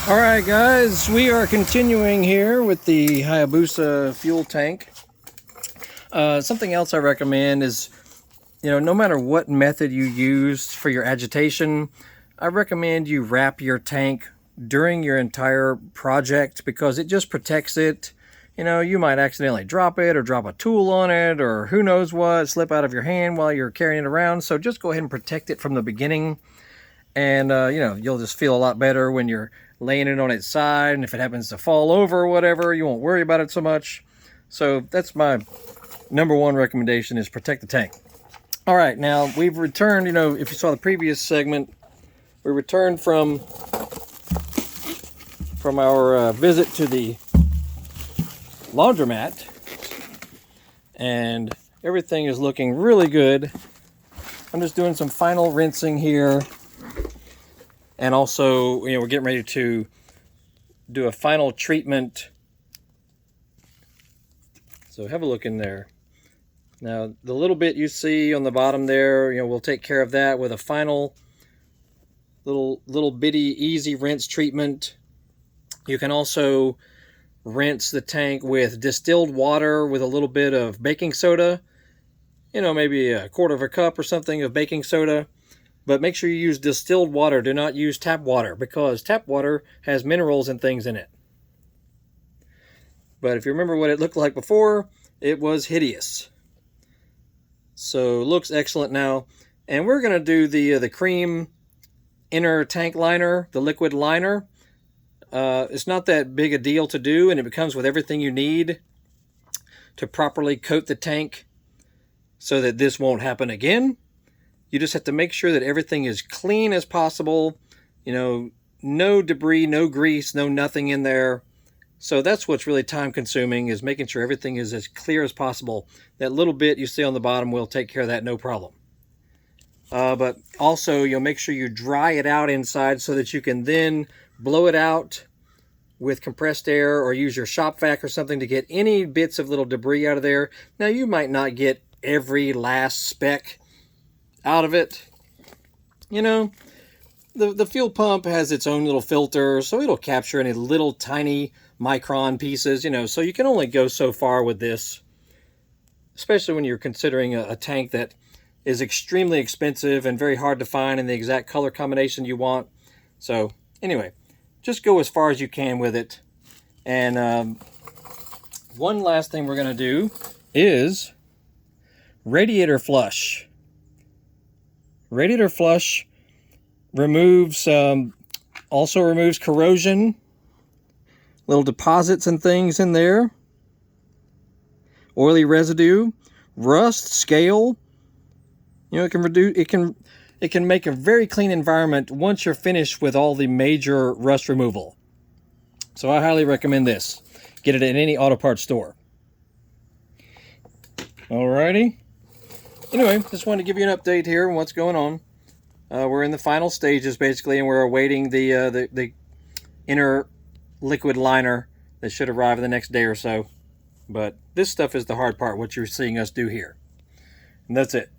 Alright guys, we are continuing here with the Hayabusa fuel tank. Something else I recommend is, no matter what method you use for your agitation, I recommend you wrap your tank during your entire project because it just protects it. You might accidentally drop it or drop a tool on it or who knows what, slip out of your hand while you're carrying it around. So just go ahead and protect it from the beginning. And, you'll just feel a lot better when you're laying it on its side. And if it happens to fall over or whatever, you won't worry about it so much. So that's my number one recommendation, is protect the tank. All right, now we've returned, if you saw the previous segment, we returned from our visit to the laundromat. And everything is looking really good. I'm just doing some final rinsing here. And also, we're getting ready to do a final treatment. So have a look in there. Now, the little bit you see on the bottom there, we'll take care of that with a final little bitty easy rinse treatment. You can also rinse the tank with distilled water with a little bit of baking soda. Maybe a quarter of a cup or something of baking soda. But make sure you use distilled water. Do not use tap water, because tap water has minerals and things in it. But if you remember what it looked like before, it was hideous. So it looks excellent now. And we're going to do the cream inner tank liner, the liquid liner. It's not that big a deal to do, and it comes with everything you need to properly coat the tank so that this won't happen again. You just have to make sure that everything is clean as possible. No debris, no grease, no nothing in there. So that's what's really time consuming, is making sure everything is as clear as possible. That little bit you see on the bottom will take care of that, no problem. But also, make sure you dry it out inside so that you can then blow it out with compressed air, or use your shop vac or something to get any bits of little debris out of there. Now, you might not get every last speck out of it. The fuel pump has its own little filter, so it'll capture any little tiny micron pieces, so you can only go so far with this, especially when you're considering a tank that is extremely expensive and very hard to find in the exact color combination you want. So anyway, just go as far as you can with it. And one last thing we're going to do is radiator flush. Radiator flush also removes corrosion, little deposits and things in there, oily residue, rust, scale. It can make a very clean environment once you're finished with all the major rust removal. So I highly recommend this. Get it at any auto parts store. Alrighty. Anyway, just wanted to give you an update here on what's going on. We're in the final stages, basically, and we're awaiting the inner liquid liner that should arrive in the next day or so. But this stuff is the hard part, what you're seeing us do here. And that's it.